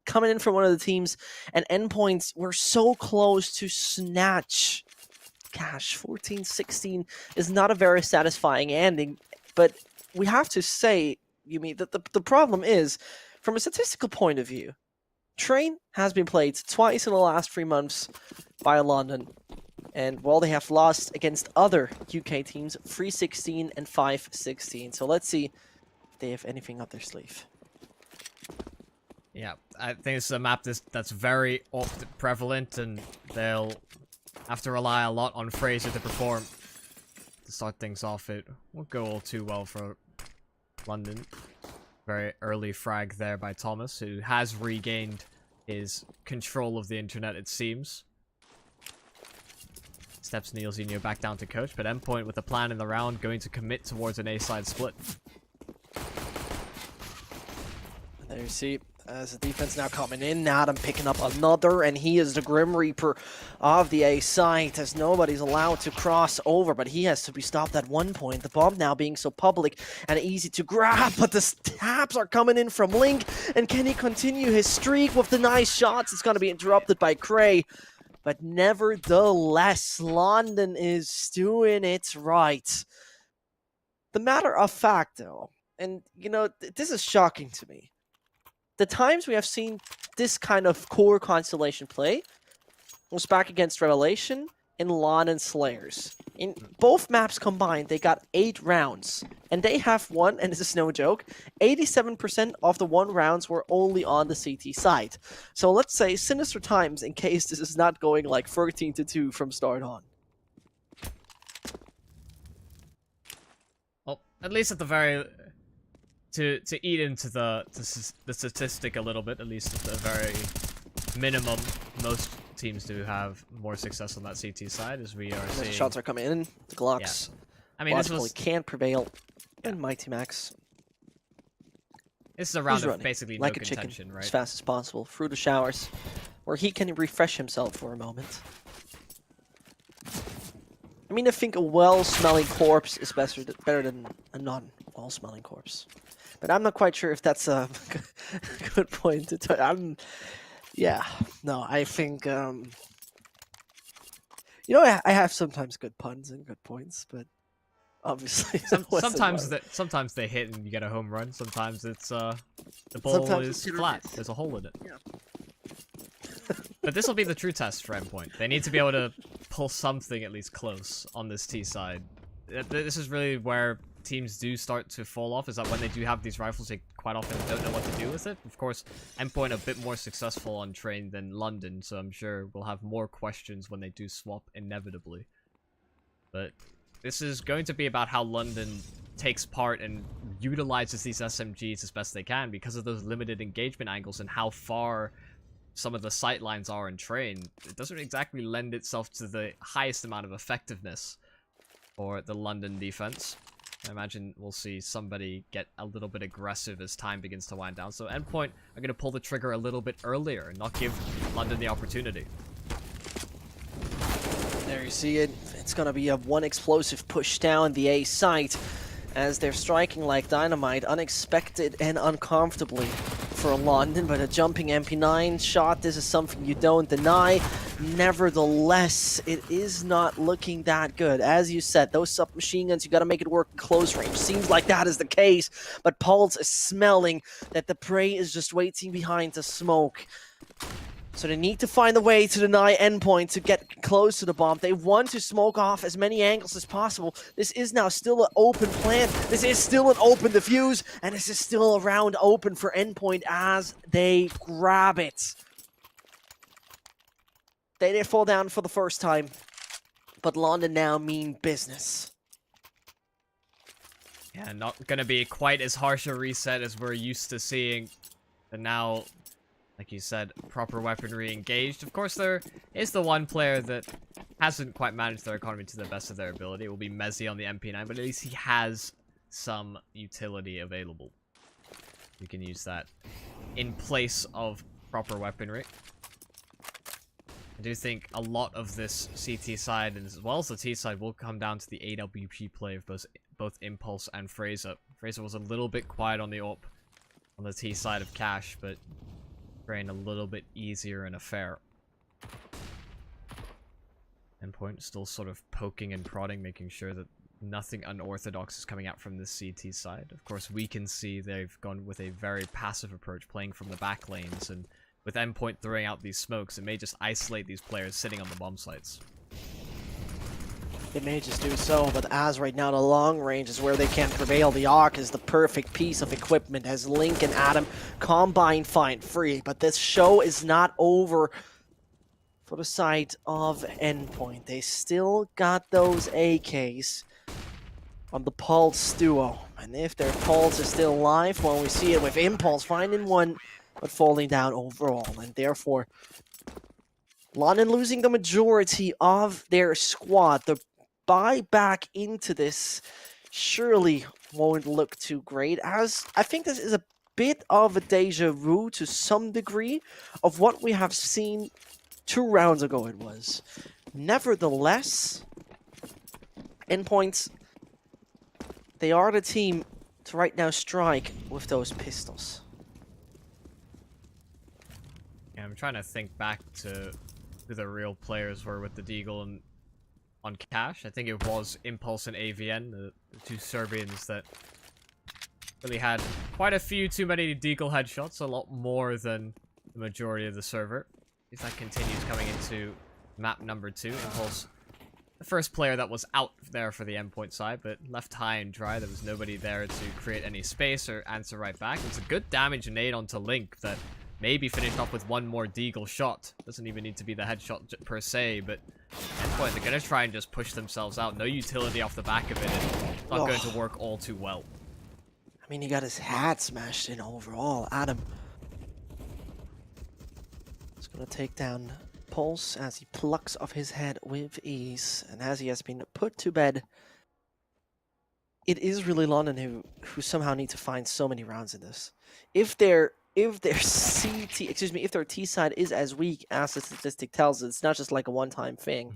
coming in from one of the teams, and Endpoints were so close to snatch Cash. 14-16 is not a very satisfying ending, but we have to say, Yumi, that the problem is, from a statistical point of view, Train has been played twice in the last 3 months by London, and while they have lost against other UK teams, 3-16 and 5-16. So let's see if they have anything up their sleeve. Yeah, I think it's a map that's very prevalent, and they'll have to rely a lot on Fraser to perform to start things off. It won't go all too well for London. Very early frag there by Thomas, who has regained his control of the internet, it seems. Steps Neilzinho back down to coach, but Endpoint with a plan in the round, going to commit towards an A-side split. There you see, as the defense now coming in, Adam picking up another, and he is the Grim Reaper of the A site, as nobody's allowed to cross over, but he has to be stopped at one point. The bomb now being so public and easy to grab, but the taps are coming in from Link, and can he continue his streak with the nice shots? It's going to be interrupted by Cray, but nevertheless, London is doing it right. The matter of fact, though, and you know, this is shocking to me, the times we have seen this kind of core constellation play was back against Revelation and Lon and Slayers. In both maps combined, they got 8 rounds. And they have won, and this is no joke, 87% of the 1 rounds were only on the CT side. So let's say sinister times in case this is not going like 13-2 from start on. Well, at least at the very... To eat into the statistic a little bit, at least at the very minimum, most teams do have more success on that CT side, as we are seeing. Shots are coming in. The Glocks, I mean, this was... can't prevail in Mighty Max. This is a round of basically like no a contention, chicken, right? As fast as possible through the showers, where he can refresh himself for a moment. I mean, I think a well-smelling corpse is better than a non-well-smelling corpse. But I'm not quite sure if that's a good point to tell. Yeah, no, I think, you know, I have sometimes good puns and good points, but obviously sometimes they hit and you get a home run. Sometimes it's the ball is flat. There's a hole in it. Yeah. But this will be the true test for Endpoint. They need to be able to pull something at least close on this T side. This is really where teams do start to fall off, is that when they do have these rifles, they quite often don't know what to do with it. Of course, Endpoint a bit more successful on train than London, so I'm sure we'll have more questions when they do swap inevitably. But this is going to be about how London takes part and utilizes these SMGs as best they can because of those limited engagement angles and how far some of the sight lines are in train. It doesn't exactly lend itself to the highest amount of effectiveness for the London defense. I imagine we'll see somebody get a little bit aggressive as time begins to wind down. So Endpoint are going to pull the trigger a little bit earlier and not give London the opportunity. There you see it. It's going to be a one explosive push down the A site as they're striking like dynamite, unexpected and uncomfortably for London, but a jumping MP9 shot, this is something you don't deny. Nevertheless, it is not looking that good. As you said, those submachine guns, you got to make it work in close range. Seems like that is the case, but Pulse is smelling that the prey is just waiting behind the smoke. So they need to find a way to deny Endpoint to get close to the bomb. They want to smoke off as many angles as possible. This is now still an open plan. This is still an open defuse, and this is still a round open for Endpoint as they grab it. They did fall down for the first time, but London now mean business. Yeah, not gonna be quite as harsh a reset as we're used to seeing, but now, like you said, proper weaponry engaged. Of course, there is the one player that hasn't quite managed their economy to the best of their ability. It will be Mezzi on the MP9, but at least he has some utility available. You can use that in place of proper weaponry. I do think a lot of this CT side, and as well as the T side, will come down to the AWP play of both Impulse and Fraser. Fraser was a little bit quiet on the AWP on the T side of Cash, but Drain a little bit easier in a fair. Endpoint still sort of poking and prodding, making sure that nothing unorthodox is coming out from this CT side. Of course, we can see they've gone with a very passive approach, playing from the back lanes, and with Endpoint throwing out these smokes, it may just isolate these players sitting on the bomb sites. It may just do so, but as right now the long range is where they can prevail. The Arc is the perfect piece of equipment as Link and Adam combine find free, but this show is not over for the side of Endpoint. They still got those AKs on the Pulse duo, and if their Pulse is still alive, well, we see it with Impulse finding one, but falling down overall, and therefore London losing the majority of their squad. The buy back into this surely won't look too great, as I think this is a bit of a deja vu to some degree of what we have seen 2 rounds ago it was. Nevertheless, Endpoints, they are the team to right now strike with those pistols. Yeah, I'm trying to think back to who the real players were with the Deagle and on Cash. I think it was Impulse and AVN, the 2 Serbians that really had quite a few too many Deagle headshots, a lot more than the majority of the server. If that continues coming into map number 2, Impulse, the first player that was out there for the Endpoint side, but left high and dry. There was nobody there to create any space or answer right back. It's a good damage nade onto Link that maybe finished off with 1 more Deagle shot. Doesn't even need to be the headshot per se, but Endpoint, they're going to try and just push themselves out. No utility off the back of it, and it's not going to work all too well. I mean, he got his hat smashed in overall. Adam is going to take down Pulse as he plucks off his head with ease, and as he has been put to bed. It is really London who somehow need to find so many rounds in this. If their T side is as weak as the statistic tells us, it's not just like a one-time thing.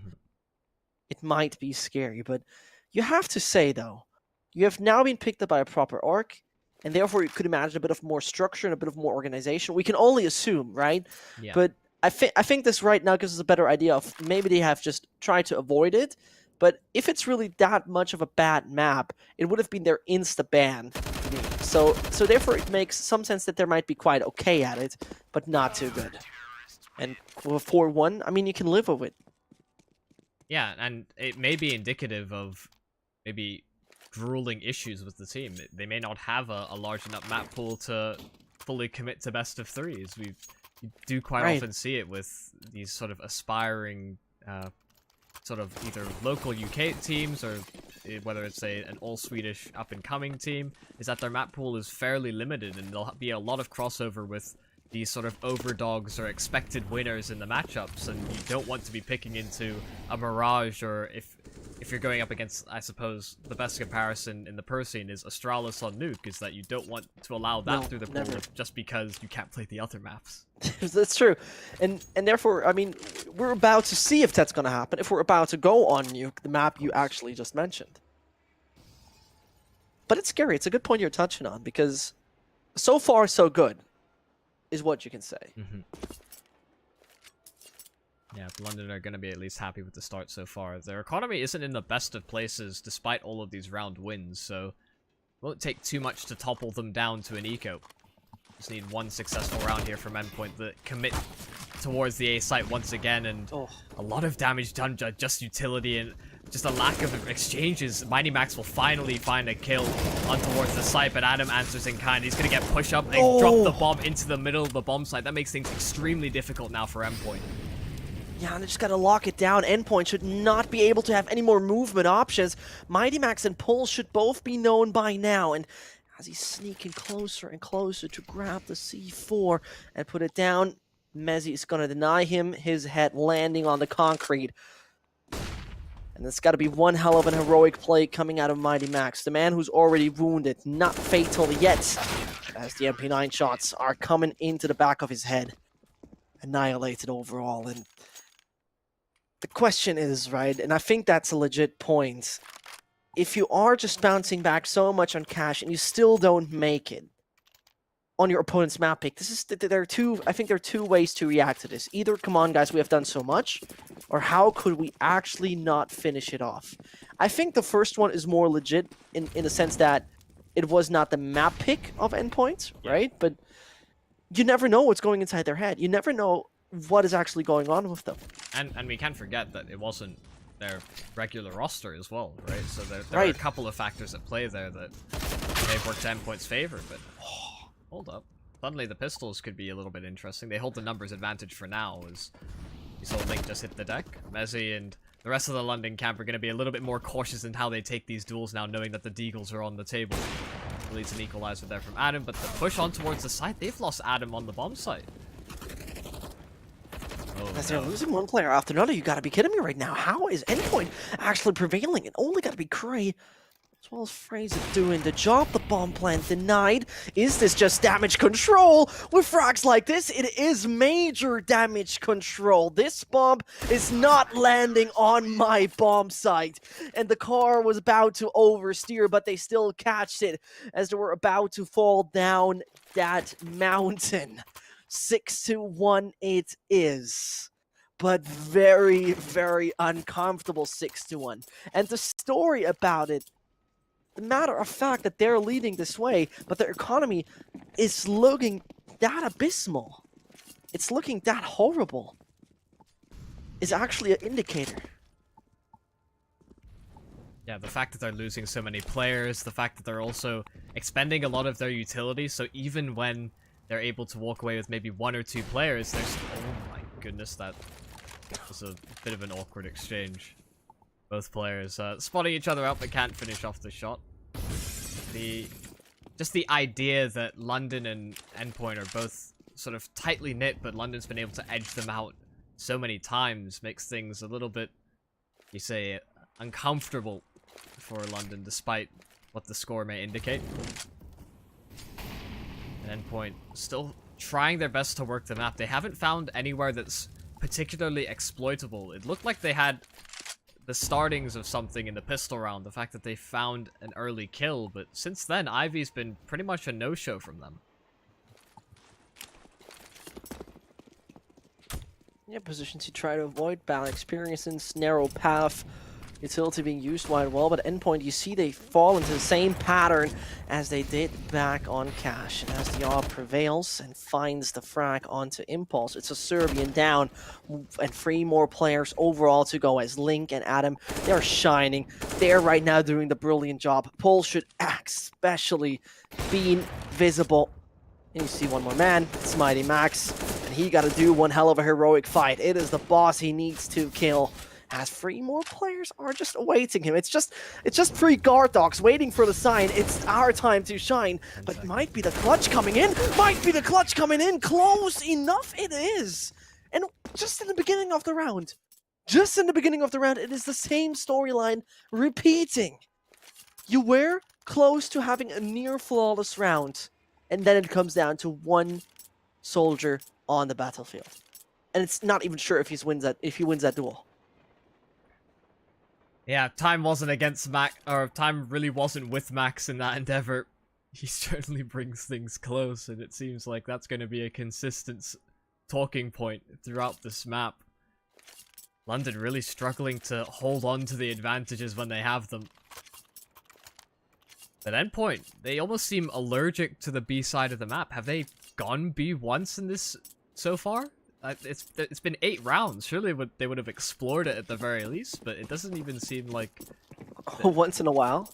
It might be scary, but you have to say though, you have now been picked up by a proper arc, and therefore you could imagine a bit of more structure and a bit of more organization. We can only assume, right? Yeah. But I think this right now gives us a better idea of maybe they have just tried to avoid it. But if it's really that much of a bad map, it would have been their insta-ban. So therefore it makes some sense that they might be quite okay at it, but not too good. And with 4-1, I mean, you can live with it. Yeah, and it may be indicative of maybe grueling issues with the team. They may not have a large enough map pool to fully commit to best of 3s. We do quite often see it with these sort of aspiring sort of either local UK teams or whether it's an all-Swedish up-and-coming team, is that their map pool is fairly limited, and there'll be a lot of crossover with these sort of overdogs or expected winners in the matchups, and you don't want to be picking into a Mirage, or if you're going up against, I suppose, the best comparison in the pro scene is Astralis on Nuke, is that you don't want to allow that through the pool just because you can't play the other maps. That's true. And therefore, I mean, we're about to see if that's going to happen, if we're about to go on Nuke, the map you actually just mentioned. But it's scary. It's a good point you're touching on, because so far so good is what you can say. Yeah, London are going to be at least happy with the start so far. Their economy isn't in the best of places despite all of these round wins, so it won't take too much to topple them down to an eco. Just need 1 successful round here from Endpoint that commit towards the A site once again, and a lot of damage done, just utility and just a lack of exchanges. Mighty Max will finally find a kill on towards the site, but Adam answers in kind. He's going to get push up and drop the bomb into the middle of the bomb site. That makes things extremely difficult now for Endpoint. Yeah, and they just gotta lock it down. Endpoint should not be able to have any more movement options. Mighty Max and Pulse should both be known by now, and as he's sneaking closer and closer to grab the C4 and put it down, Mezzi is gonna deny him, his head landing on the concrete. And it's gotta be one hell of an heroic play coming out of Mighty Max, the man who's already wounded, not fatal yet, as the MP9 shots are coming into the back of his head. Annihilated overall, and the question is, right, and I think that's a legit point, if you are just bouncing back so much on cash and you still don't make it, on your opponent's map pick. This is I think there are two ways to react to this. Either, come on guys, we have done so much, or how could we actually not finish it off? I think the first one is more legit in the sense that it was not the map pick of Endpoint, right? But you never know what's going inside their head. You never know what is actually going on with them. And we can't forget that it wasn't their regular roster as well, right? So there are a couple of factors at play there that they've worked to Endpoint's favor, but hold up. Suddenly the pistols could be a little bit interesting. They hold the numbers advantage for now, as you saw Link just hit the deck. MDL and the rest of the London camp are going to be a little bit more cautious in how they take these duels now, knowing that the Deagles are on the table. Leads an equalizer there from Adam, but the push on towards the site, they've lost Adam on the bomb site. Oh, as they're losing one player after another, you gotta be kidding me right now. How is Endpoint actually prevailing? It only gotta be Cray as well as Fraser doing the job. The bomb plant denied. Is this just damage control? With frags like this, it is major damage control. This bomb is not landing on my bomb site. And the car was about to oversteer, but they still catched it as they were about to fall down that mountain. 6-1 it is. But very, very uncomfortable 6-1. And the story about it, the matter of fact that they're leading this way, but their economy is looking that abysmal. It's looking that horrible. Is actually an indicator. Yeah, the fact that they're losing so many players, the fact that they're also expending a lot of their utility, so even when they're able to walk away with maybe 1 or 2 players, there's... Oh my goodness, that was a bit of an awkward exchange. Both players spotting each other out but can't finish off the shot. Just the idea that London and Endpoint are both sort of tightly knit, but London's been able to edge them out so many times makes things a little bit, you say, uncomfortable for London, despite what the score may indicate. And Endpoint still trying their best to work the map. They haven't found anywhere that's particularly exploitable. It looked like they had the startings of something in the pistol round, the fact that they found an early kill, but since then, Ivy's been pretty much a no-show from them. Yeah, positions you try to avoid, bad experiences, narrow path, utility being used wide well, but Endpoint, you see they fall into the same pattern as they did back on Cash. And as the AWP prevails and finds the frag onto Impulse, it's a Serbian down, and 3 more players overall to go as Link and Adam, they're shining. They're right now doing the brilliant job. Pole should especially be visible. And you see one more man, it's Mighty Max, and he gotta do one hell of a heroic fight. It is the boss he needs to kill. As 3 more players are just awaiting him. It's just 3 guard dogs waiting for the sign. It's our time to shine. But might be the clutch coming in. Might be the clutch coming in. Close enough it is. And just in the beginning of the round. Just in the beginning of the round, it is the same storyline repeating. You were close to having a near flawless round. And then it comes down to 1 soldier on the battlefield. And it's not even sure if he wins that duel. Yeah, time wasn't against Max, or time really wasn't with Max in that endeavor. He certainly brings things close, and it seems like that's going to be a consistent talking point throughout this map. London really struggling to hold on to the advantages when they have them. But Endpoint, they almost seem allergic to the B side of the map. Have they gone B once in this so far? It's been 8 rounds. Surely they would have explored it at the very least, but it doesn't even seem like... Once in a while?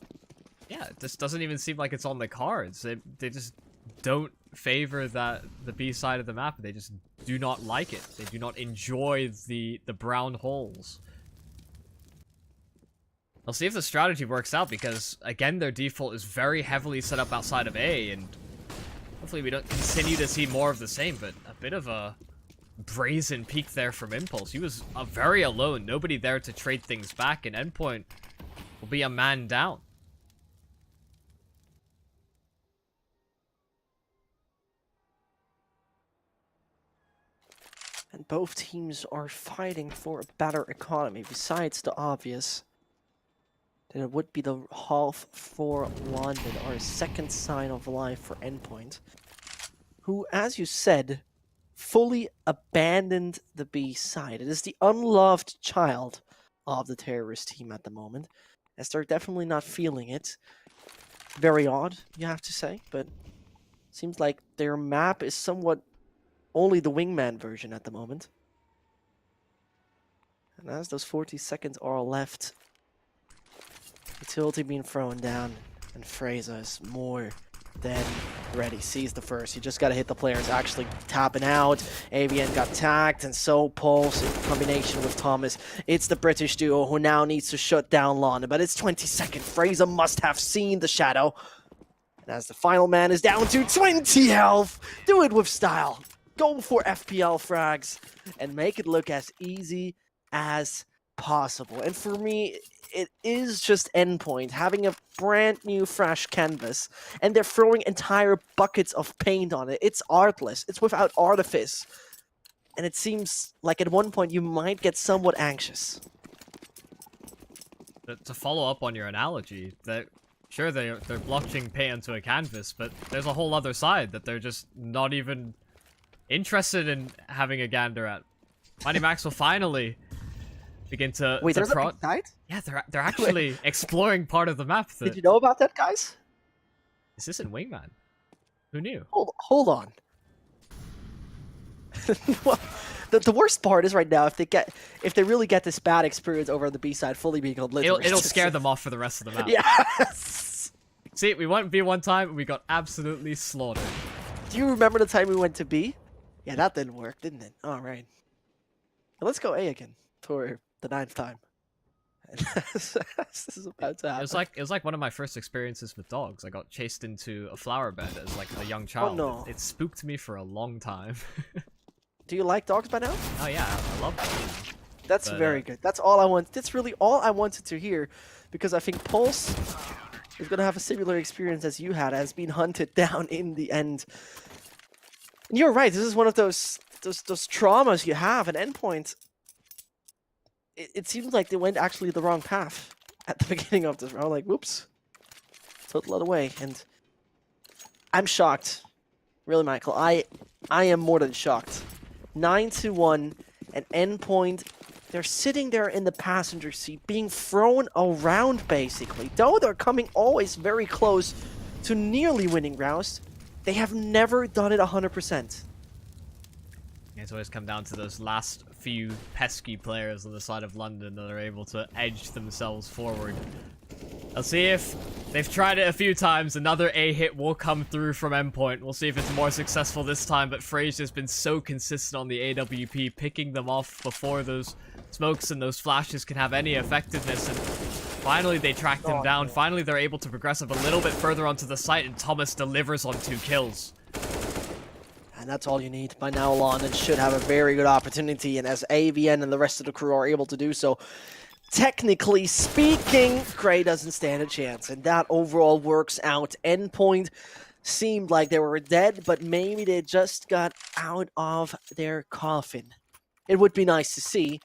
Yeah, it just doesn't even seem like it's on the cards. They just don't favor the B side of the map. They just do not like it. They do not enjoy the brown holes. I'll see if the strategy works out, because, again, their default is very heavily set up outside of A, and hopefully we don't continue to see more of the same, but a bit of a brazen peek there from Impulse. He was very alone, nobody there to trade things back, and Endpoint will be a man down. And both teams are fighting for a better economy, besides the obvious that it would be the half for London, or a second sign of life for Endpoint. who, as you said, fully abandoned the B side. It is the unloved child of the terrorist team at the moment, as they're definitely not feeling it. Very odd, you have to say, but seems like their map is somewhat only the wingman version at the moment. And as those 40 seconds are left, utility being thrown down, and Fraser is more than ready. Sees the first. You just got to hit the players actually tapping out. AVN got tagged, and so Pulse in combination with Thomas. It's the British duo who now needs to shut down London, but it's 20 seconds. Fraser must have seen the shadow. And as the final man is down to 20 health, do it with style. Go for FPL frags and make it look as easy as possible. And for me, it is just Endpoint having a brand new fresh canvas, and they're throwing entire buckets of paint on it. It's artless. It's without artifice. And it seems like at one point you might get somewhat anxious. To follow up on your analogy, that sure they're blockchain paint onto a canvas, but there's a whole other side that they're just not even interested in having a gander at. Mighty Max will finally begin to Wait, there's a big side? Yeah, they're actually exploring part of the map. Did you know about that, guys? Is this in Wingman? Who knew? Hold on. Well, the worst part is right now, if they really get this bad experience over on the B side, fully being obliterated, it'll scare them off for the rest of the map. Yes. See, we went B one time and we got absolutely slaughtered. Do you remember the time we went to B? Yeah, that didn't work, didn't it? All right. Well, let's go A again for the 9th time. This is about to happen. It was like one of my first experiences with dogs. I got chased into a flower bed as like a young child. Oh, no. It spooked me for a long time. Do you like dogs by now? Oh yeah, I love them. That's very good. That's all I want. That's really all I wanted to hear, because I think Pulse is going to have a similar experience as you had, as being hunted down in the end. And you're right. This is one of those traumas you have at Endpoint. It seems like they went actually the wrong path at the beginning of this round. Like, whoops, total other way. And I'm shocked, really, Michael. I am more than shocked. 9-1, and Endpoint, they're sitting there in the passenger seat, being thrown around basically. Though they're coming always very close to nearly winning rounds, they have never done it 100%. It's always come down to those last few pesky players on the side of London that are able to edge themselves forward. I'll see if they've tried it a few times. Another A hit will come through from Endpoint. We'll see if it's more successful this time, but Fraser's been so consistent on the AWP, picking them off before those smokes and those flashes can have any effectiveness, and finally they tracked him down. No. Finally they're able to progress up a little bit further onto the site, and Thomas delivers on 2 kills. And that's all you need. By now, London should have a very good opportunity, and as AVN and the rest of the crew are able to do so, technically speaking, Gray doesn't stand a chance, and that overall works out. Endpoint seemed like they were dead, but maybe they just got out of their coffin. It would be nice to see.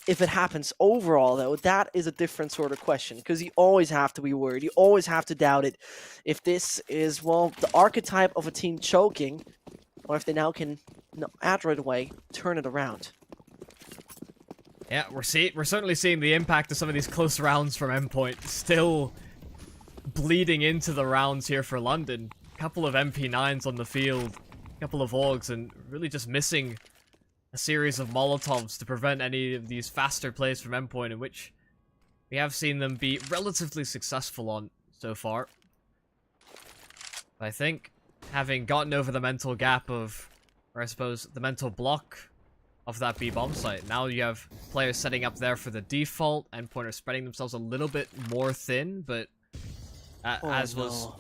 If it happens overall, though, that is a different sort of question, because you always have to be worried. You always have to doubt it. If this is, well, the archetype of a team choking, or if they now can, right away, turn it around. Yeah, we're certainly seeing the impact of some of these close rounds from Endpoint. Still bleeding into the rounds here for London. A couple of MP9s on the field, a couple of Augs, and really just missing a series of Molotovs to prevent any of these faster plays from Endpoint, in which we have seen them be relatively successful on so far. But I think having gotten over the mental gap of, or I suppose the mental block of that B-bomb site, now you have players setting up there for the default. Endpoint are spreading themselves a little bit more thin, but oh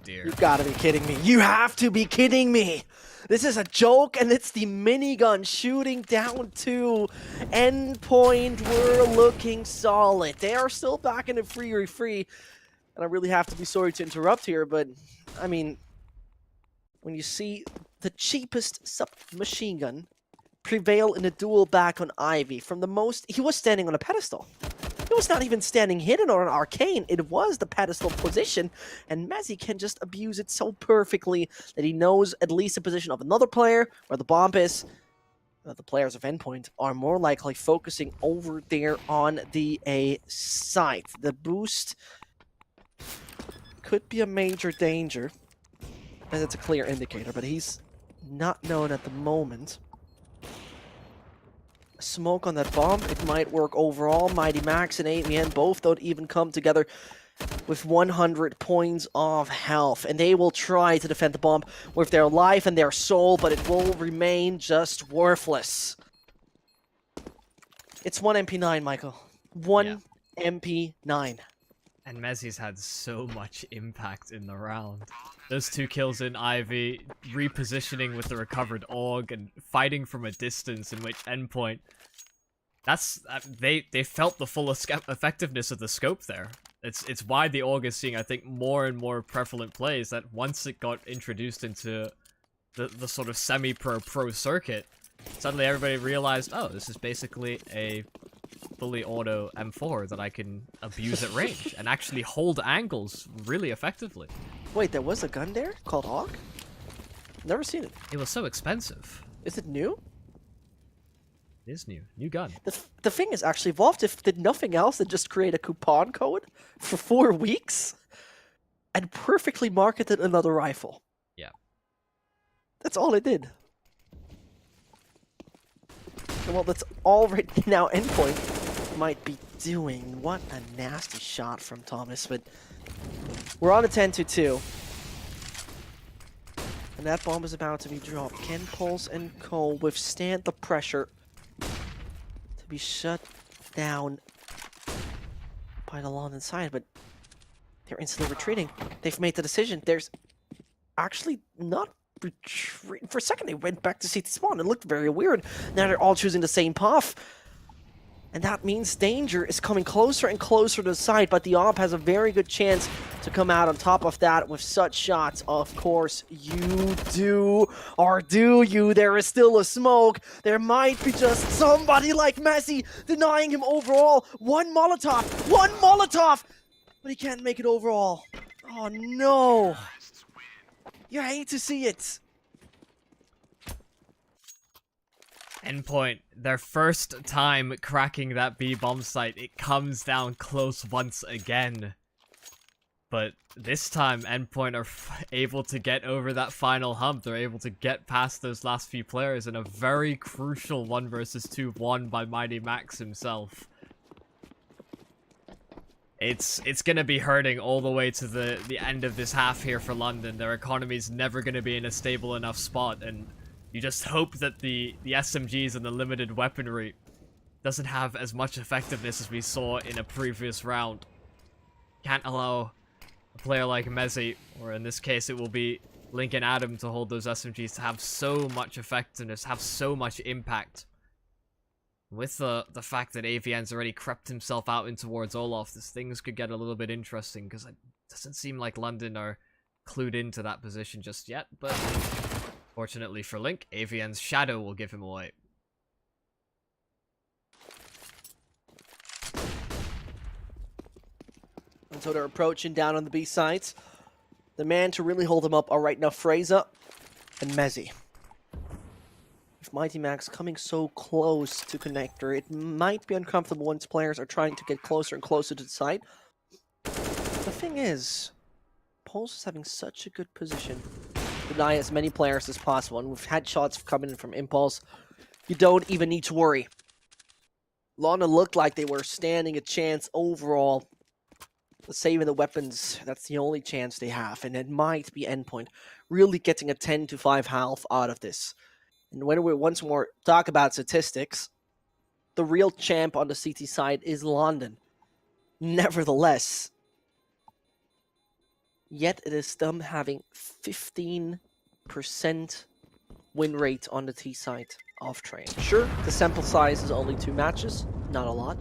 dear. You gotta be kidding me. You have to be kidding me. This is a joke, and it's the minigun shooting down to Endpoint. We're looking solid. They are still back in the free, and I really have to be sorry to interrupt here, but I mean, when you see the cheapest submachine gun prevail in a duel back on Ivy from the most, he was standing on a pedestal. It was not even standing hidden on an arcane. It was the pedestal position, and Messi can just abuse it so perfectly that he knows at least the position of another player where the bomb is. The players of Endpoint are more likely focusing over there on the A site. The boost could be a major danger, and it's a clear indicator, but he's not known at the moment. Smoke on that bomb, it might work overall. Mighty Max and AVN both don't even come together with 100 points of health, and they will try to defend the bomb with their life and their soul, but it will remain just worthless. It's one MP9, Michael. One MP9. And Messi's had so much impact in the round. Those 2 kills in Ivy, repositioning with the recovered AUG, and fighting from a distance in which Endpoint... That's... they felt the full effectiveness of the scope there. It's why the AUG is seeing, I think, more and more prevalent plays, that once it got introduced into the sort of semi-pro circuit, suddenly everybody realized, oh, this is basically a fully auto M4 that I can abuse at range and actually hold angles really effectively. Wait, there was a gun there called AUG? Never seen it. It was so expensive. Is it new? It is new. New gun. The thing is, actually, Valve did nothing else than just create a coupon code for 4 weeks and perfectly marketed another rifle. Yeah. That's all it did. And well, that's all right now Endpoint might be doing. What a nasty shot from Thomas, but we're on a 10-2. And that bomb is about to be dropped. Can Pulse and Co withstand the pressure to be shut down by the London side? But they're instantly retreating. They've made the decision. There's actually not retreat. For a second, they went back to CT spawn. It looked very weird. Now they're all choosing the same path. And that means danger is coming closer and closer to the side, but the AWP has a very good chance to come out on top of that with such shots. Of course, you do. Or do you? There is still a smoke. There might be just somebody like Messi denying him overall. One Molotov! But he can't make it overall. Oh no! You hate to see it. Endpoint, their first time cracking that B bomb site, it comes down close once again. But this time, Endpoint are able to get over that final hump. They're able to get past those last few players in a very crucial 1 versus 2 won by Mighty Max himself. It's gonna be hurting all the way to the end of this half here for London. Their economy's never gonna be in a stable enough spot, and you just hope that the SMGs and the limited weaponry doesn't have as much effectiveness as we saw in a previous round. Can't allow a player like Messi, or in this case it will be Lincoln Adam, to hold those SMGs to have so much effectiveness, have so much impact. With the fact that AVN's already crept himself out in towards Olaf, this things could get a little bit interesting, because it doesn't seem like London are clued into that position just yet, but fortunately for Link, AVN's shadow will give him away. And so they're approaching down on the B sides. The man to really hold them up are right now Fraser and Messi. With Mighty Max coming so close to connector, it might be uncomfortable once players are trying to get closer and closer to the site. The thing is, Pulse is having such a good position to deny as many players as possible, and we've had shots coming in from Impulse. You don't even need to worry. London looked like they were standing a chance overall. Saving the weapons, that's the only chance they have, and it might be Endpoint really getting a 10-5 health out of this. And when we once more talk about statistics, the real champ on the CT side is London. Nevertheless, yet it is them having 15% win rate on the T side of Train. Sure, the sample size is only 2 matches, not a lot.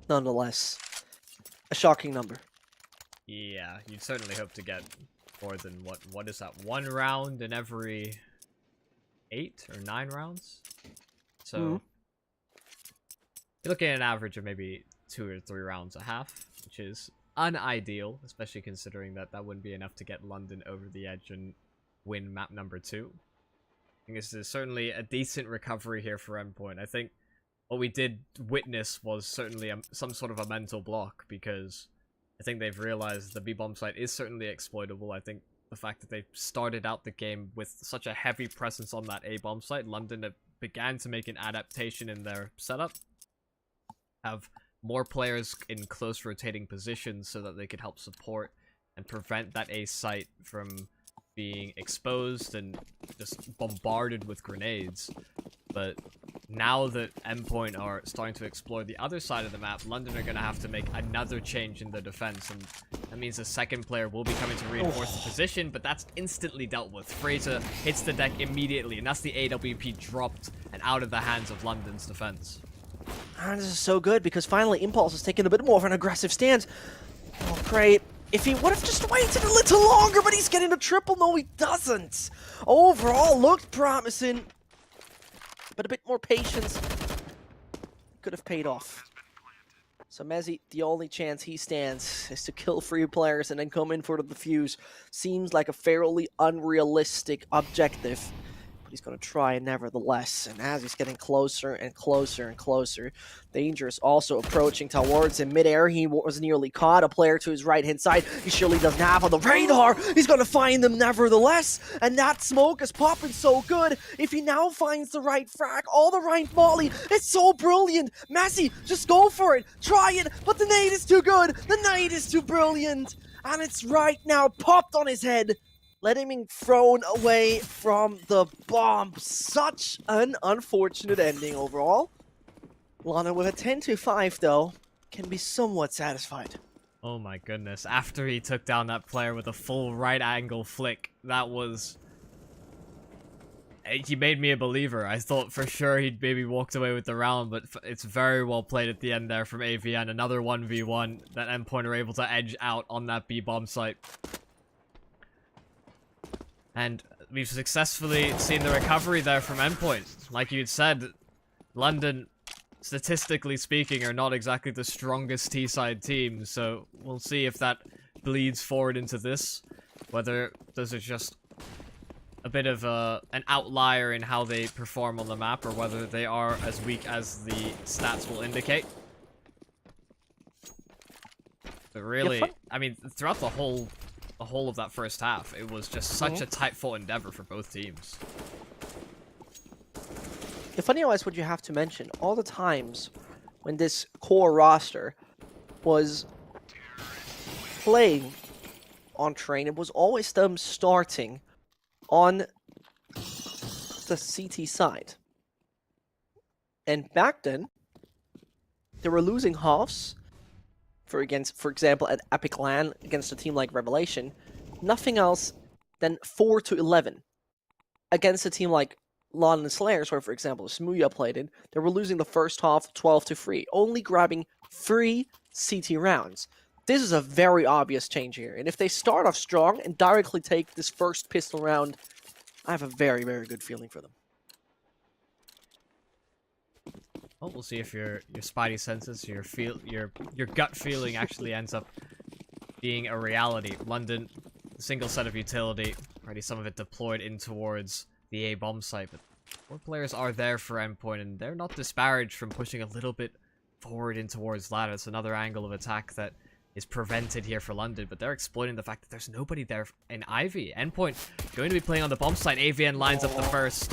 Nonetheless, a shocking number. Yeah, you'd certainly hope to get more than, what is that, 1 round in every 8 or 9 rounds? So, You're looking at an average of maybe 2 or 3 rounds a half, which is unideal, especially considering that that wouldn't be enough to get London over the edge and win map number 2. I think this is certainly a decent recovery here for Endpoint. I think what we did witness was certainly some sort of a mental block, because I think they've realized the B-bomb site is certainly exploitable. I think the fact that they started out the game with such a heavy presence on that A-bomb site, London began to make an adaptation in their setup, have more players in close rotating positions so that they could help support and prevent that A site from being exposed and just bombarded with grenades. But now that Endpoint are starting to explore the other side of the map, London are going to have to make another change in their defense, and that means the second player will be coming to reinforce the position, but that's instantly dealt with. Fraser hits the deck immediately, and that's the AWP dropped and out of the hands of London's defense. And this is so good, because finally Impulse is taking a bit more of an aggressive stance. Oh, great. If he would have just waited a little longer, but he's getting a triple. No, he doesn't. Overall, looked promising, but a bit more patience could have paid off. So Mezzi, the only chance he stands is to kill 3 players and then come in for the defuse. Seems like a fairly unrealistic objective, but he's going to try nevertheless. And as he's getting closer and closer and closer, danger is also approaching towards him. Mid-air, he was nearly caught. A player to his right-hand side, he surely doesn't have on the radar. He's going to find them nevertheless. And that smoke is popping so good. If he now finds the right frag, all the right volley, it's so brilliant. Messi, just go for it. Try it. But the nade is too good. The nade is too brilliant. And it's right now popped on his head, letting him thrown away from the bomb. Such an unfortunate ending overall. Lana with a 10-5 though, can be somewhat satisfied. Oh my goodness, after he took down that player with a full right angle flick, that was... He made me a believer. I thought for sure he'd maybe walked away with the round, but it's very well played at the end there from AVN. Another 1v1 that Endpoint are able to edge out on that B-bomb site. And we've successfully seen the recovery there from Endpoint. Like you'd said, London, statistically speaking, are not exactly the strongest T-side team, so we'll see if that bleeds forward into this. Whether those are just a bit of an outlier in how they perform on the map, or whether they are as weak as the stats will indicate. But really, I mean, throughout the whole of that first half, it was just such a tight-fought endeavor for both teams. The funny is what you have to mention, all the times when this core roster was playing on Train, it was always them starting on the CT side. And back then, they were losing halves for example, at Epic LAN against a team like Revelation, nothing else than 4-11. Against a team like London Slayers, where, for example, Smuya played in, they were losing the first half 12-3, only grabbing 3 CT rounds. This is a very obvious change here, and if they start off strong and directly take this first pistol round, I have a very, very good feeling for them. Well, we'll see if your spidey senses, your gut feeling actually ends up being a reality. London, single set of utility, already some of it deployed in towards the A bomb site, but 4 players are there for Endpoint, and they're not disparaged from pushing a little bit forward in towards ladder. It's another angle of attack that is prevented here for London, but they're exploiting the fact that there's nobody there in Ivy. Endpoint going to be playing on the bomb site. AVN lines up the first.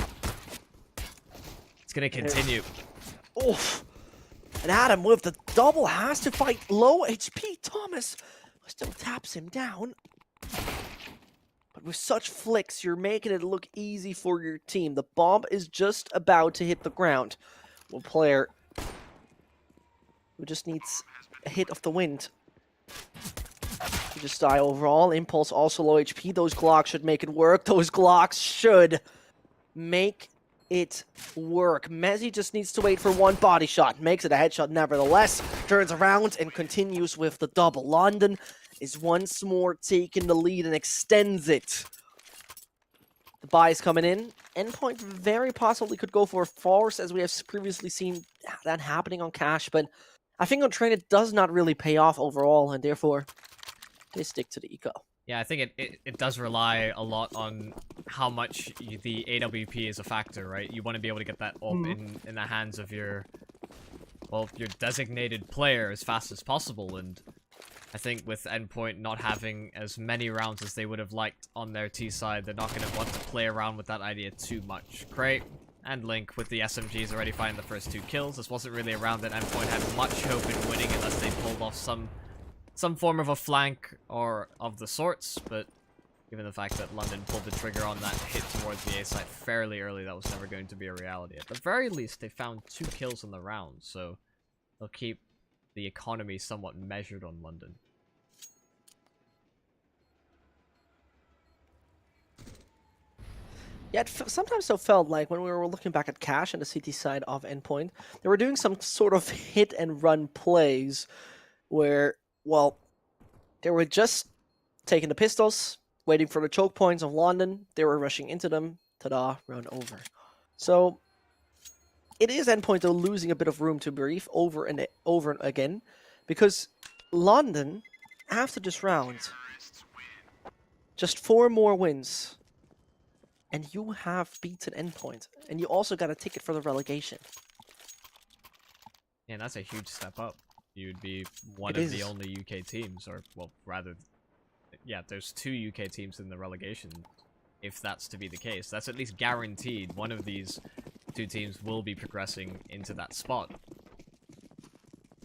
It's going to continue. Oof. And Adam with the double has to fight low HP. Thomas still taps him down. But with such flicks, you're making it look easy for your team. The bomb is just about to hit the ground. One player who just needs a hit of the wind to just die overall. Impulse also low HP. Those Glocks should make it work. Those Glocks should make it work. Mezzi just needs to wait for one body shot. Makes it a headshot nevertheless. Turns around and continues with the double. London is once more taking the lead and extends it. The buy is coming in. Endpoint very possibly could go for a force, as we have previously seen that happening on Cash, but I think on Train it does not really pay off overall, and therefore they stick to the eco. Yeah, I think it does rely a lot on how much the AWP is a factor, right? You want to be able to get that up in the hands of your, well, your designated player as fast as possible, and I think with Endpoint not having as many rounds as they would have liked on their T side, they're not going to want to play around with that idea too much. Crate and Link with the SMGs already finding the first 2 kills. This wasn't really a round that Endpoint had much hope in winning unless they pulled off some form of a flank or of the sorts, but given the fact that London pulled the trigger on that hit towards the A site fairly early, that was never going to be a reality. At the very least, they found 2 kills in the round, so they'll keep the economy somewhat measured on London. Yeah, it sometimes so felt like when we were looking back at Cash and the CT side of Endpoint, they were doing some sort of hit and run plays where, well, they were just taking the pistols, waiting for the choke points of London, they were rushing into them, ta-da, run over. So it is Endpoint though losing a bit of room to breathe over and again, because London, after this round, just 4 more wins, and you have beaten Endpoint, and you also got a ticket for the relegation. And that's a huge step up. You'd be one of the only UK teams, or, well, rather, yeah, there's 2 UK teams in the relegation, if that's to be the case. That's at least guaranteed. One of these 2 teams will be progressing into that spot.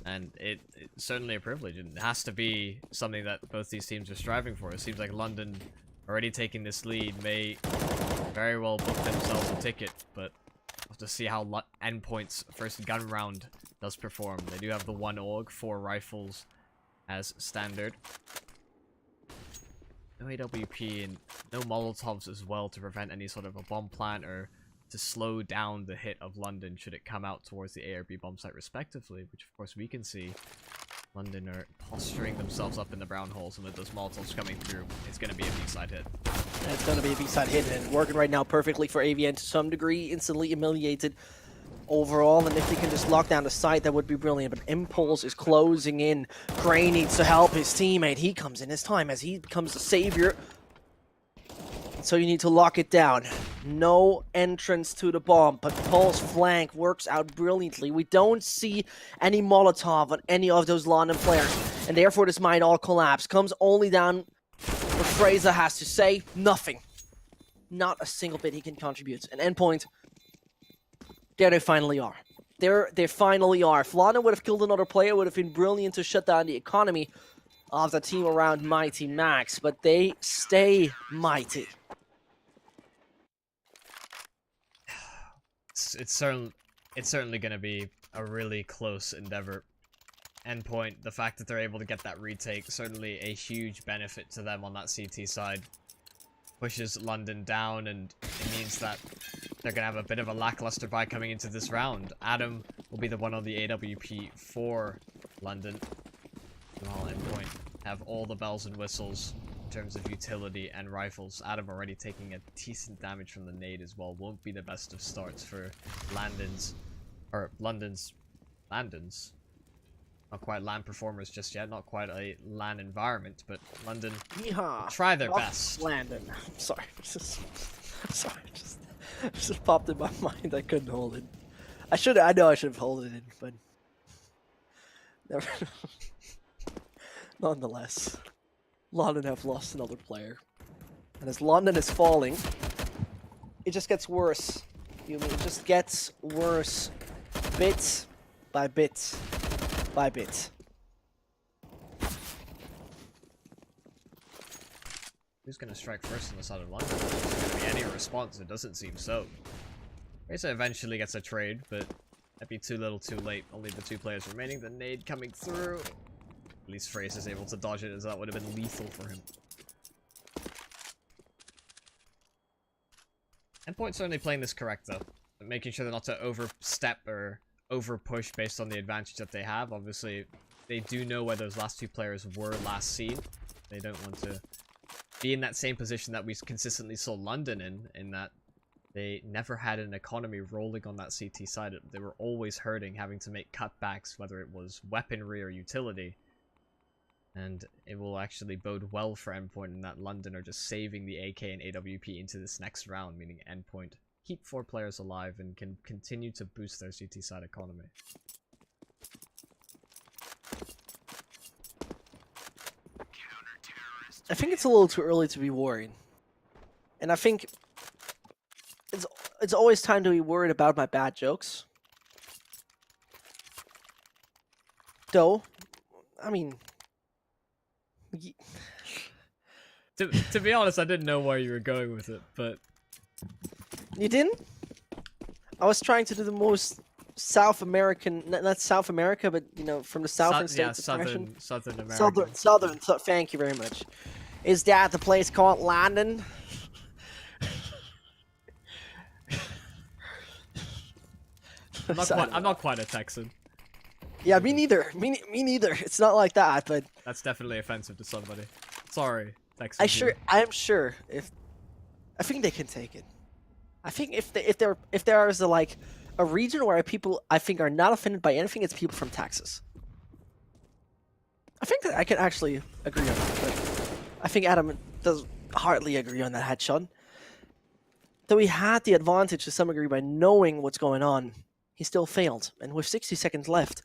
And it's certainly a privilege, and it has to be something that both these teams are striving for. It seems like London, already taking this lead, may very well book themselves a ticket, but we'll have to see how Endpoint's first gun round does perform. They do have the 1 AUG, 4 rifles as standard. No AWP and no Molotovs as well to prevent any sort of a bomb plant or to slow down the hit of London should it come out towards the A or B bomb site respectively, which of course we can see. London are posturing themselves up in the brown holes, and with those Molotovs coming through, it's going to be a B-side hit. It's going to be a B-side hit, and working right now perfectly for AVN to some degree, instantly humiliated overall, and if they can just lock down the site, that would be brilliant. But Impulse is closing in. Gray needs to help his teammate. He comes in his time as he becomes the savior. So you need to lock it down. No entrance to the bomb, but Paul's flank works out brilliantly. We don't see any Molotov on any of those London players, and therefore this might all collapse. Comes only down what Fraser has to say. Nothing. Not a single bit he can contribute. And Endpoint, there they finally are. There they finally are. If London would have killed another player, it would have been brilliant to shut down the economy of the team around Mighty Max, but they stay mighty. It's certainly going to be a really close endeavor. Endpoint, the fact that they're able to get that retake, certainly a huge benefit to them on that CT side. Pushes London down, and it means that they're going to have a bit of a lackluster buy coming into this round. Adam will be the one on the AWP for London, while Endpoint have all the bells and whistles in terms of utility and rifles. Adam already taking a decent damage from the nade as well. Won't be the best of starts for London's. Not quite LAN performers just yet, not quite a LAN environment, but London try their best. London. I'm sorry. Just popped in my mind. I couldn't hold it. I know I should have held it in, but never. Nonetheless, London have lost another player. And as London is falling, it just gets worse. It just gets worse. Bit by bit by bit. Who's going to strike first on the side of London? Is there going to be any response? It doesn't seem so. Racer eventually gets a trade, but that'd be too little too late. Only the 2 players remaining. The nade coming through. At least Fraser's able to dodge it, as that would have been lethal for him. Endpoint certainly playing this correct, though. Making sure they're not to overstep or over-push based on the advantage that they have. Obviously, they do know where those last 2 players were last seen. They don't want to be in that same position that we consistently saw London in that they never had an economy rolling on that CT side. They were always hurting, having to make cutbacks, whether it was weaponry or utility. And it will actually bode well for Endpoint in that London are just saving the AK and AWP into this next round, meaning Endpoint keep 4 players alive and can continue to boost their CT side economy. I think it's a little too early to be worried. And I think it's always time to be worried about my bad jokes. Though, I mean... To be honest, I didn't know where you were going with it, but... You didn't? I was trying to do the most South American, not South America, but, you know, from the southern states. Yeah, Southern America. Southern, thank you very much. Is that the place called London? I'm not quite a Texan. Yeah, me neither. Me neither. It's not like that, but that's definitely offensive to somebody. Sorry, Texans. I'm sure I think they can take it. I think if there is a region where people I think are not offended by anything, it's people from Texas. I think that I can actually agree on that, but I think Adam does hardly agree on that headshot. Though he had the advantage to some degree by knowing what's going on, he still failed. And with 60 seconds left,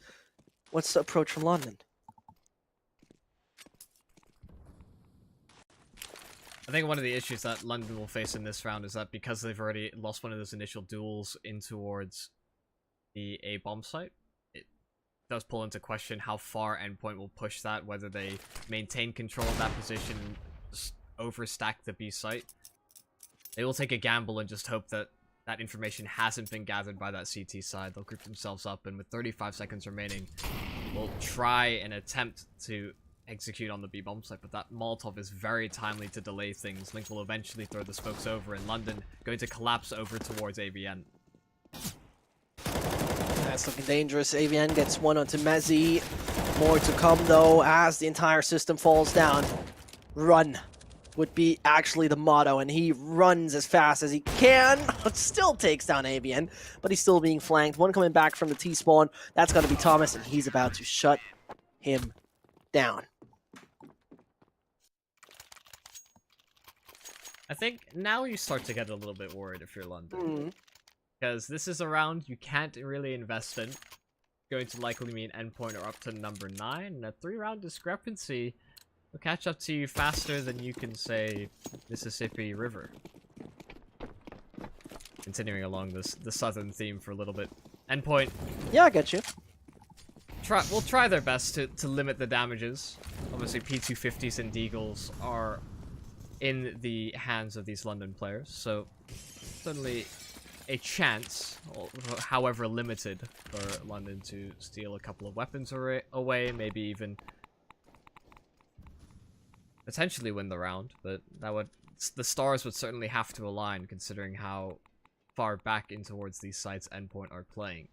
what's the approach from London? I think one of the issues that London will face in this round is that because they've already lost one of those initial duels in towards the A bomb site, it does pull into question how far Endpoint will push that, whether they maintain control of that position and just overstack the B site. They will take a gamble and just hope that that information hasn't been gathered by that CT side. They'll group themselves up, and with 35 seconds remaining, will try and attempt to execute on the B bomb site, but that Molotov is very timely to delay things. Link will eventually throw the smokes over, and London going to collapse over towards AVN. That's looking dangerous. AVN gets one onto Mezzi. More to come though as the entire system falls down. Run would be actually the motto, and he runs as fast as he can. Still takes down AVN, but he's still being flanked. One coming back from the T-spawn. That's going to be Thomas, and he's about to shut him down. I think now you start to get a little bit worried if you're London. Because this is a round you can't really invest in. Going to likely mean Endpoint or up to number 9, and a 3-round discrepancy will catch up to you faster than you can say Mississippi River. Continuing along the southern theme for a little bit. Endpoint. Yeah, I get you. We'll try their best to limit the damages. Obviously, P250s and Deagles are in the hands of these London players, so certainly a chance, however limited, for London to steal a couple of weapons away, maybe even potentially win the round, but the stars would certainly have to align considering how far back in towards these sites Endpoint are playing.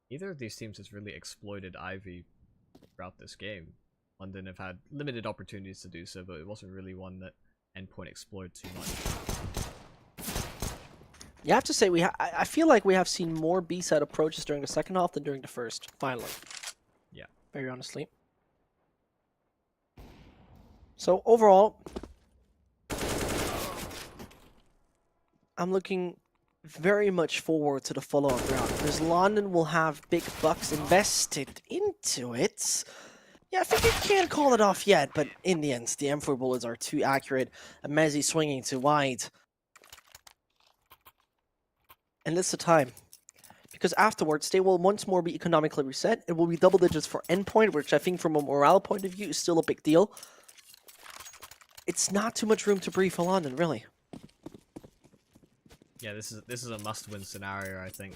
Neither of these teams has really exploited Ivy throughout this game. London have had limited opportunities to do so, but it wasn't really one that Endpoint explored too much. You have to say, I feel like we have seen more B-side approaches during the second half than during the first, finally. Yeah. Very honestly. So, overall, I'm looking very much forward to the follow-up round, because London will have big bucks invested into it. Yeah, I think I can't call it off yet, but in the end, the M4 bullets are too accurate. A Mezzi swinging too wide. And it's the time. Because afterwards, they will once more be economically reset. It will be double digits for Endpoint, which I think from a morale point of view is still a big deal. It's not too much room to breathe for London, really. Yeah, this is a must-win scenario, I think.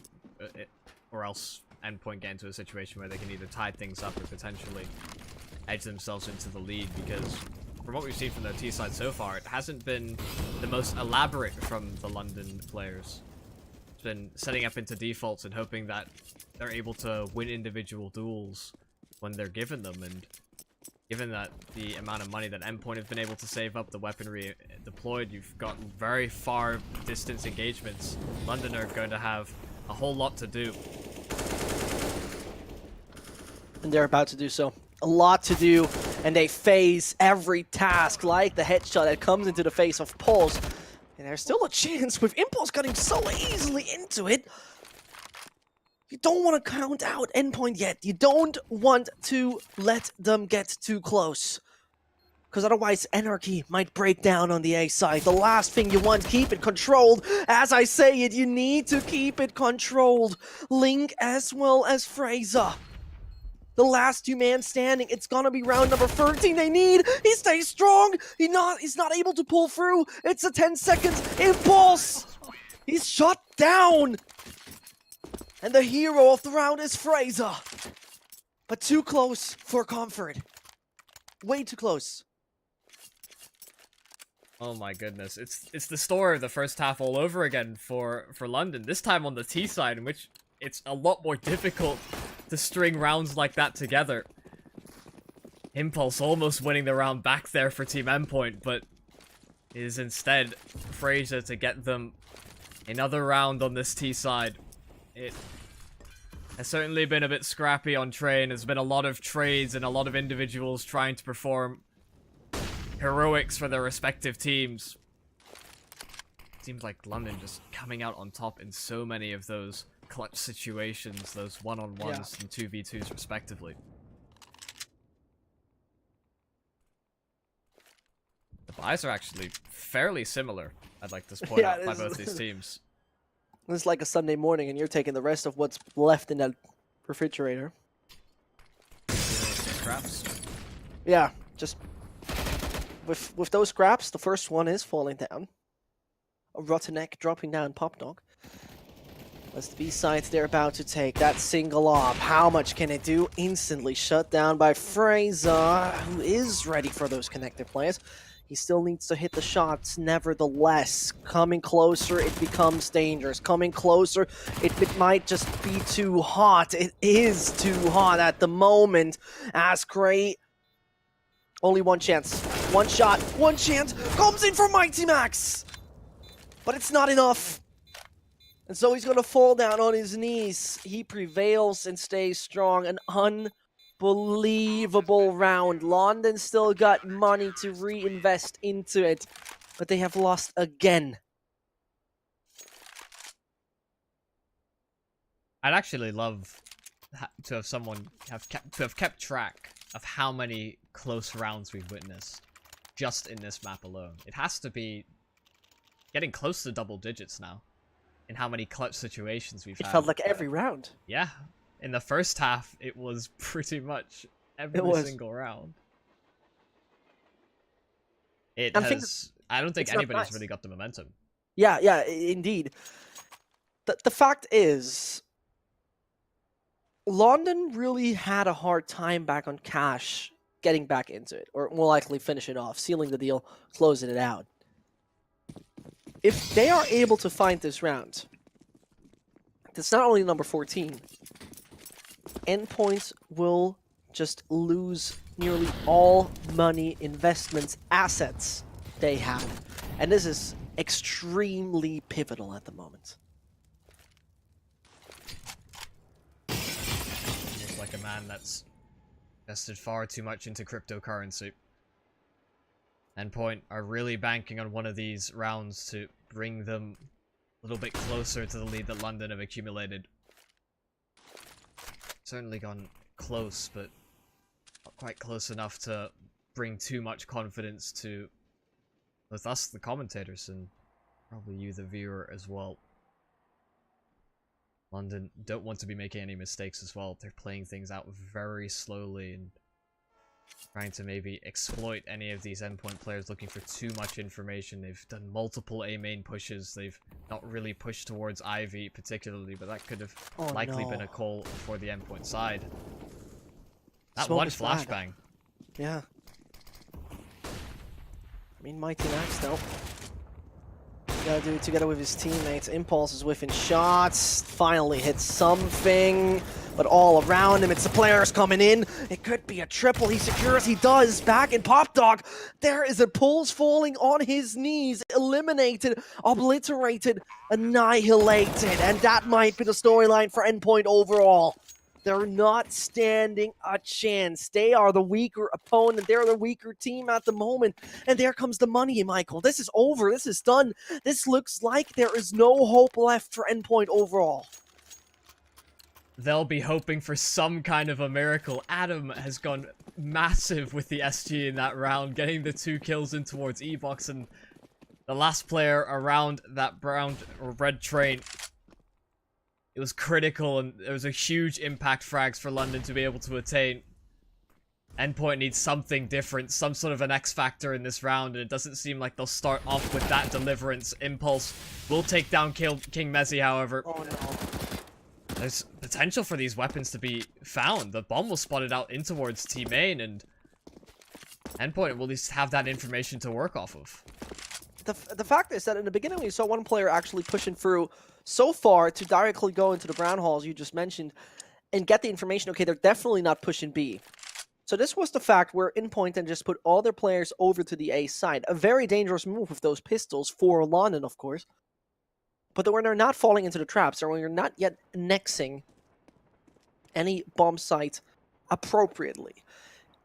Or else Endpoint get into a situation where they can either tie things up or potentially edge themselves into the lead, because from what we've seen from their T side so far, it hasn't been the most elaborate from the London players. It's been setting up into defaults and hoping that they're able to win individual duels when they're given them, and given that the amount of money that Endpoint have been able to save up, the weaponry deployed, you've got very far distance engagements. London are going to have a whole lot to do. And they're about to do so. A lot to do, and they face every task, like the headshot that comes into the face of Pulse. And there's still a chance with Impulse cutting so easily into it. You don't want to count out Endpoint yet. You don't want to let them get too close, because otherwise Anarchy might break down on the A side. The last thing you want, keep it controlled. As I say it, you need to keep it controlled. Link as well as Fraser. The last two man standing. It's gonna be round number 13 they need. He stays strong. He's not able to pull through. It's a 10 seconds. Impulse. He's shut down. And the hero of the round is Fraser. But too close for comfort. Way too close. Oh my goodness, it's the story of the first half all over again for London. This time on the T side, in which it's a lot more difficult to string rounds like that together. Impulse almost winning the round back there for Team Endpoint, but it is instead Fraser to get them another round on this T side. It has certainly been a bit scrappy on train. There's been a lot of trades and a lot of individuals trying to perform heroics for their respective teams. Seems like London just coming out on top in so many of those clutch situations, those one-on-ones and 2v2s respectively. The buys are actually fairly similar, I'd like to point out, by both these teams. It's like a Sunday morning and you're taking the rest of what's left in that refrigerator. Scraps. Yeah, just with those scraps, the first one is falling down. A rotten neck dropping down Pop Dog. As the B sides they're about to take that single off. How much can it do? Instantly shut down by Fraser, who is ready for those connected players. He still needs to hit the shots, nevertheless. Coming closer, it becomes dangerous. Coming closer, it might just be too hot. It is too hot at the moment. As Gray, only one chance. One shot, one chance, comes in from Mighty Max! But it's not enough. And so he's gonna fall down on his knees. He prevails and stays strong. An unbelievable round. London still got money to reinvest into it, but they have lost again. I'd actually love to have someone have kept track of how many close rounds we've witnessed just in this map alone. It has to be getting close to double digits now in how many clutch situations we've had. It felt like every round. Yeah. In the first half, it was pretty much every single round. I don't think anybody's really got the momentum. Yeah, indeed. The fact is, London really had a hard time back on cash getting back into it, or more likely finish it off, sealing the deal, closing it out. If they are able to find this round, it's not only number 14, Endpoint will just lose nearly all money, investments, assets they have. And this is extremely pivotal at the moment. Almost like a man that's invested far too much into cryptocurrency. Endpoint are really banking on one of these rounds to bring them a little bit closer to the lead that London have accumulated. Certainly gone close, but not quite close enough to bring too much confidence to both us, the commentators, and probably you, the viewer, as well. London don't want to be making any mistakes as well. They're playing things out very slowly and trying to maybe exploit any of these Endpoint players looking for too much information. They've done multiple A main pushes. They've not really pushed towards Ivy particularly, but that could have likely been a call for the Endpoint side. That Smoke one is flag. flashbang. Yeah. I mean, Mighty Max, though. gotta do it together with his teammates. Impulse is whiffing shots. Finally hits something. But all around him, it's the players coming in. It could be a triple. He secures, he does. Back in Pop Dog. There is a Pulse falling on his knees. Eliminated, obliterated, annihilated. And that might be the storyline for Endpoint overall. They're not standing a chance. They are the weaker opponent. They're the weaker team at the moment. And there comes the money, Michael. This is over. This is done. This looks like there is no hope left for Endpoint overall. They'll be hoping for some kind of a miracle. Adam has gone massive with the SG in that round, getting the 2 kills in towards E-Box, and the last player around that brown or red train. It was critical, and there was a huge impact frags for London to be able to attain. Endpoint needs something different, some sort of an X factor in this round, and it doesn't seem like they'll start off with that deliverance. Impulse will take down King Mezzi, however. Oh no. There's potential for these weapons to be found. The bomb was spotted out in towards T main, and Endpoint will at least have that information to work off of. The fact is that in the beginning we saw one player actually pushing through so far to directly go into the brown halls you just mentioned and get the information. Okay, they're definitely not pushing B. So this was the fact where Endpoint and just put all their players over to the A side. A very dangerous move with those pistols for London, of course. But when they're not falling into the traps, or when you're not yet annexing any bomb site appropriately.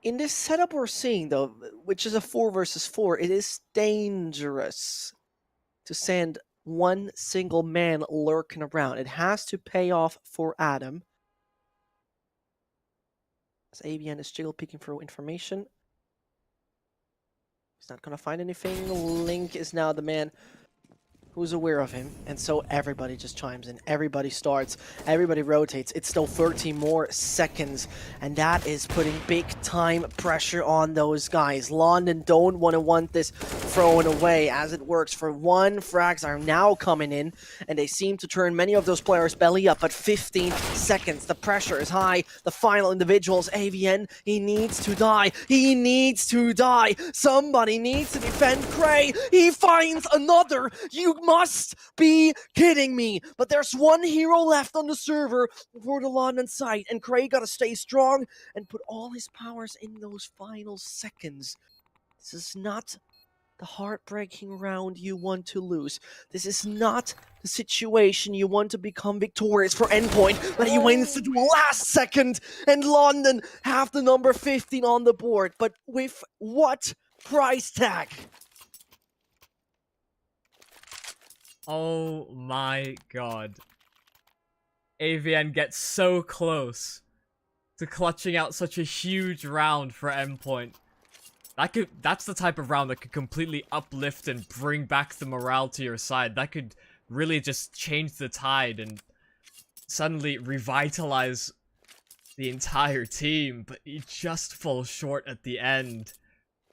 In this setup we're seeing, though, which is a 4 versus 4, it is dangerous to send one single man lurking around. It has to pay off for Adam. As AVN is still peeking for information. He's not going to find anything. Link is now the man who's aware of him, and so everybody just chimes in. Everybody starts, everybody rotates. It's still 13 more seconds, and that is putting big time pressure on those guys. London don't want this thrown away as it works for one. Frags are now coming in, and they seem to turn many of those players belly up at 15 seconds. The pressure is high. The final individuals, AVN, he needs to die. He needs to die. Somebody needs to defend Cray. He finds another. You must be kidding me. But there's one hero left on the server for the London side, and Cray gotta stay strong and put all his powers in those final seconds. This is not the heartbreaking round you want to lose. This is not the situation you want to become victorious for Endpoint, but he wins the last second, and London have the number 15 on the board. But with what price tag? Oh my god. AVN gets so close to clutching out such a huge round for Endpoint. That's the type of round that could completely uplift and bring back the morale to your side. That could really just change the tide and suddenly revitalize the entire team, but he just falls short at the end.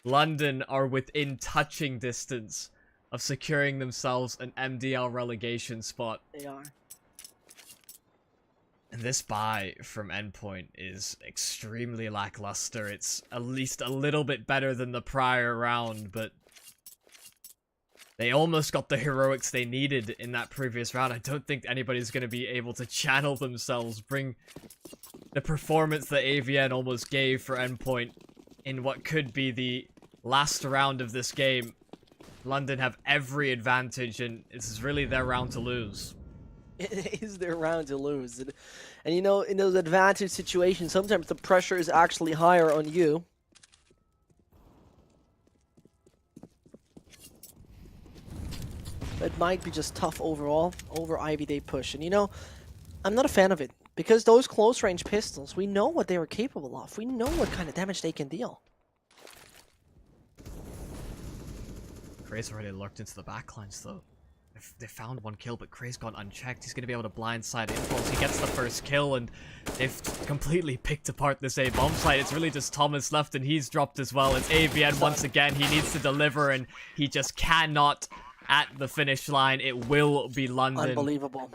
London are within touching distance of securing themselves an MDL relegation spot. They are. And this buy from Endpoint is extremely lackluster. It's at least a little bit better than the prior round, but they almost got the heroics they needed in that previous round. I don't think anybody's going to be able to channel themselves, bring the performance that AVN almost gave for Endpoint in what could be the last round of this game. London have every advantage, and this is really their round to lose. It is their round to lose. And you know, in those advantage situations, sometimes the pressure is actually higher on you. It might be just tough overall over Ivy they push. And you know, I'm not a fan of it, because those close range pistols, we know what they are capable of. We know what kind of damage they can deal. Cray's already lurked into the backlines, though. They found one kill, but Cray's gone unchecked. He's going to be able to blindside Impulse. He gets the first kill, and they've completely picked apart this A bomb site. It's really just Thomas left, and he's dropped as well. It's AVN once again. He needs to deliver, and he just cannot at the finish line. It will be London. Unbelievable.